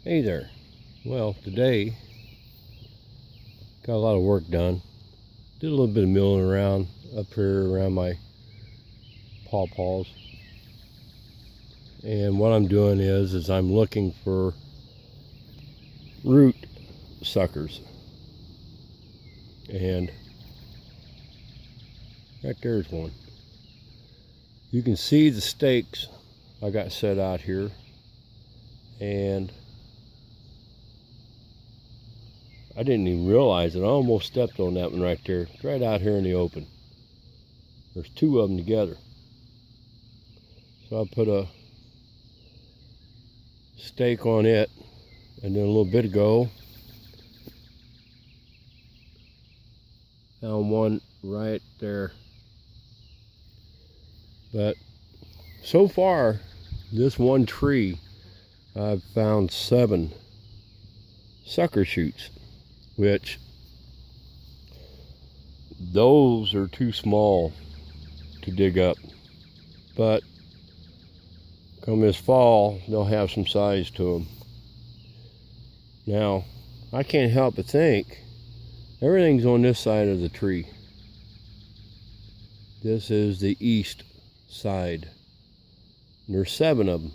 Hey there. Well, today got a lot of work done. Did a little bit of milling around up here around my pawpaws. And what I'm doing is I'm looking for root suckers. And right there's one. You can see the stakes I got set out here, and I didn't even realize it. I almost stepped on that one right there. It's right out here in the open. There's two of them together. So I put a stake on it, and then a little bit ago, found one right there. But so far, this one tree, I've found 7 sucker shoots, which those are too small to dig up. But come this fall, they'll have some size to them. Now, I can't help but think everything's on this side of the tree. This is the east side. And there's 7 of them.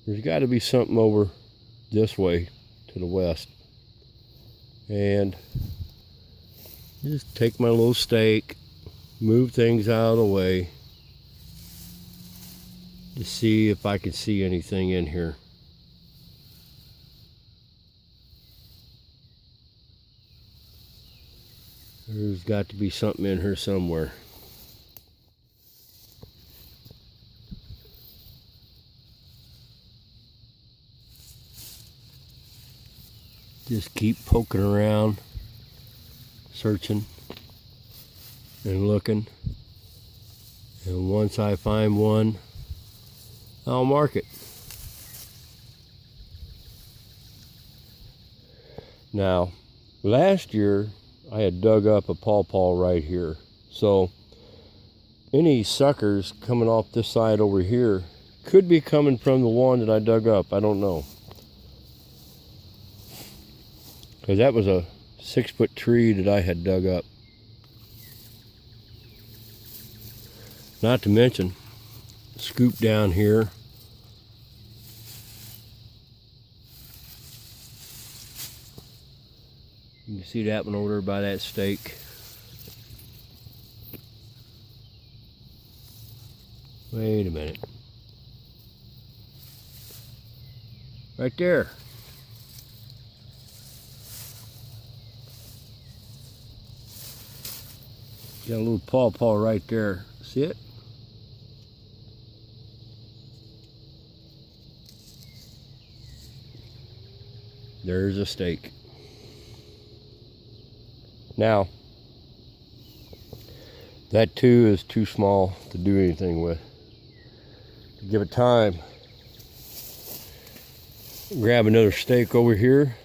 There's got to be something over this way to the west. And just take my little stake, move things out of the way to see if I can see anything in here. There's got to be something in here somewhere. Just keep poking around, searching and looking. And once I find one, I'll mark it. Now, last year I had dug up a pawpaw right here. So any suckers coming off this side over here could be coming from the one that I dug up. I don't know. Because that was a 6-foot tree that I had dug up. Not to mention, scoop down here. You can see that one over there by that stake. Wait a minute. Right there. Got a little pawpaw right there. See it? There's a stake. Now, that too is too small to do anything with. Give it time. Grab another stake over here.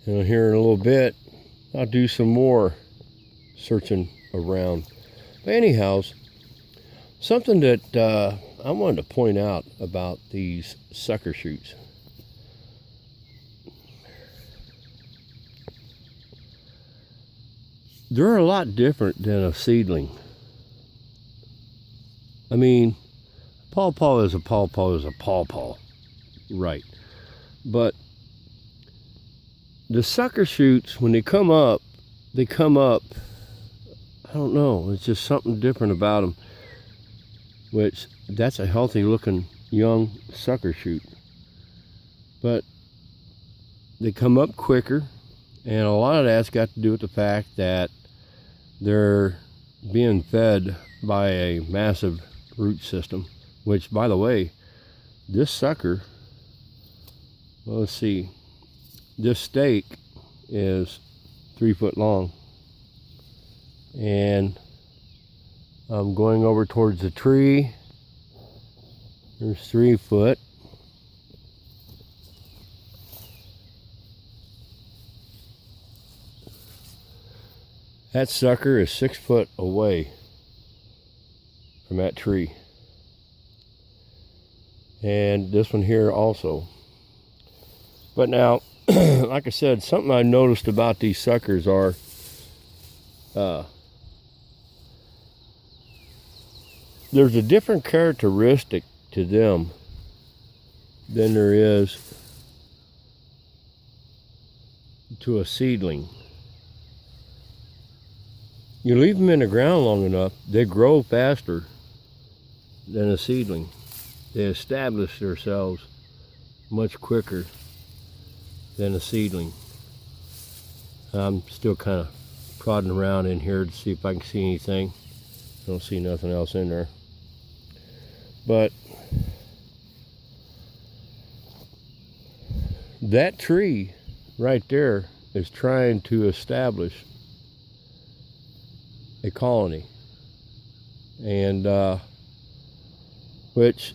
And here in a little bit, I'll do some more searching around. But anyhow, something that I wanted to point out about these sucker shoots. They're a lot different than a seedling. I mean, pawpaw is a pawpaw is a pawpaw, right? But the sucker shoots, when they come up, I don't know, it's just something different about them, which that's a healthy looking young sucker shoot. But they come up quicker, and a lot of that's got to do with the fact that they're being fed by a massive root system, which, by the way, this sucker, well, let's see, this stake is 3 foot long. And I'm going over towards the tree. There's 3 foot. That sucker is 6 foot away from that tree. and this one here also. But now, like I said, something I noticed about these suckers are there's a different characteristic to them than there is to a seedling. You leave them in the ground long enough, they grow faster than a seedling. They establish themselves much quicker than a seedling. I'm still kind of prodding around in here to see if I can see anything. Don't see nothing else in there. But that tree right there is trying to establish a colony, and which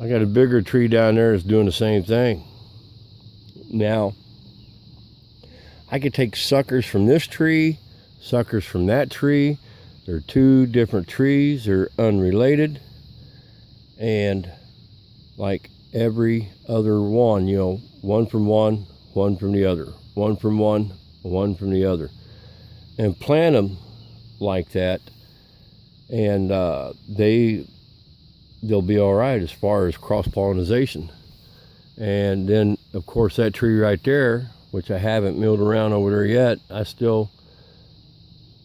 I got a bigger tree down there that's doing the same thing. Now I could take suckers from this tree, suckers from that tree. They're two different trees, they're unrelated, and like every other one, you know, one from one, one from the other, one from one, one from the other, and plant them like that, and they'll be all right as far as cross-pollination. And then of course that tree right there, which I haven't milled around over there yet, I still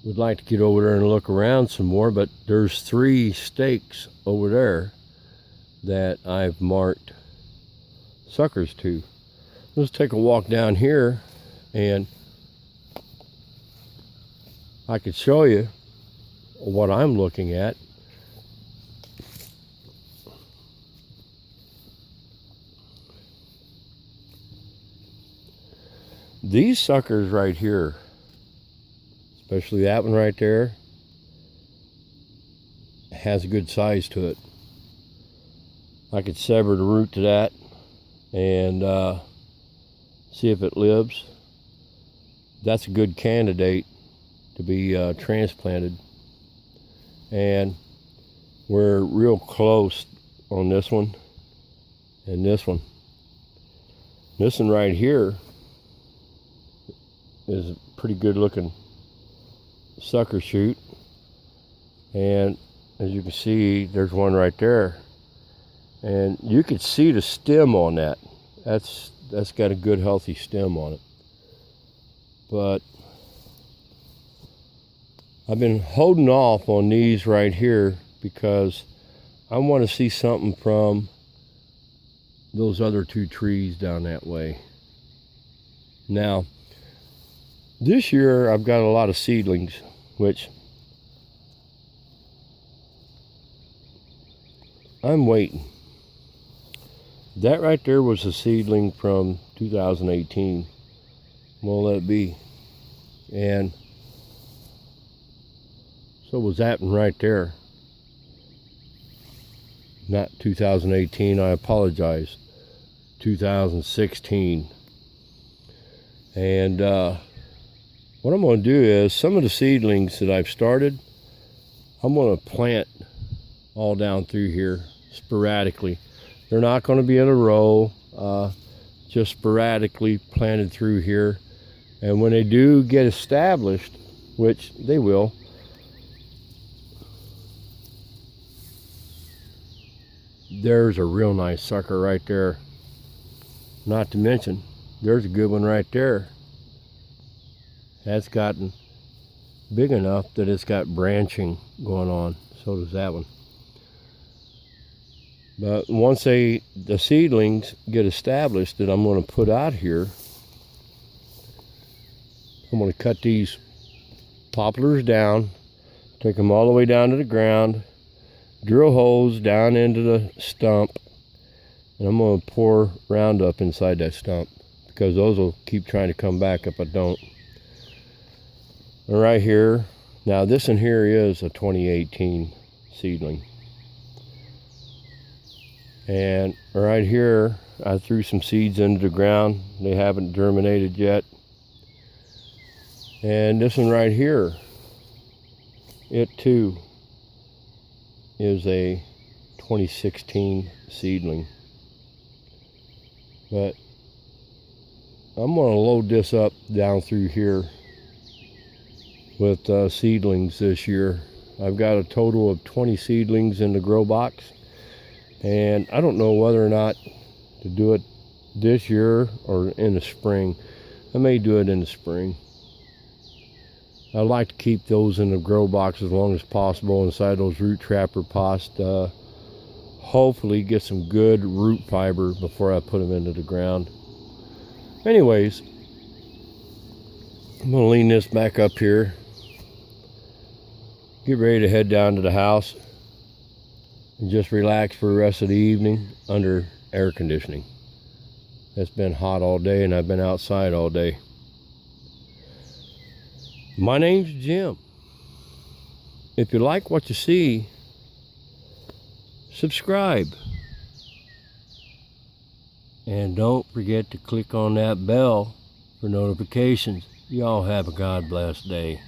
would like to get over there and look around some more, but there's 3 stakes over there that I've marked suckers to. Let's take a walk down here, and I could show you what I'm looking at. These suckers right here, especially that one right there, has a good size to it. I could sever the root to that and see if it lives. That's a good candidate to be transplanted. And we're real close on this one and this one. This one right here is a pretty good looking sucker shoot, and as you can see, there's one right there, and you could see the stem on that. That's got a good healthy stem on it. But I've been holding off on these right here because I want to see something from those other 2 trees down that way. Now this year I've got a lot of seedlings, which I'm waiting. That right there was a seedling from 2018. We'll let it be. And so was that one right there. Not 2018, I apologize. 2016. And what I'm going to do is, some of the seedlings that I've started, I'm going to plant all down through here sporadically. They're not going to be in a row, just sporadically planted through here. And when they do get established, which they will, there's a real nice sucker right there. Not to mention, there's a good one right there. That's gotten big enough that it's got branching going on. So does that one. But once the seedlings get established that I'm going to put out here, I'm going to cut these poplars down, take them all the way down to the ground, drill holes down into the stump, and I'm going to pour Roundup inside that stump, because those will keep trying to come back if I don't. And right here, now this one here is a 2018 seedling. And right here, I threw some seeds into the ground. They haven't germinated yet. And this one right here, it too is a 2016 seedling. But I'm going to load this up down through here with seedlings this year. I've got a total of 20 seedlings in the grow box, and I don't know whether or not to do it this year or in the spring. I may do it in the spring. I like to keep those in the grow box as long as possible inside those root trapper pots to hopefully get some good root fiber before I put them into the ground. Anyways, I'm going to lean this back up here, get ready to head down to the house and just relax for the rest of the evening under air conditioning. It's been hot all day and I've been outside all day. My name's Jim. If you like what you see, subscribe. And don't forget to click on that bell for notifications. Y'all have a God bless day.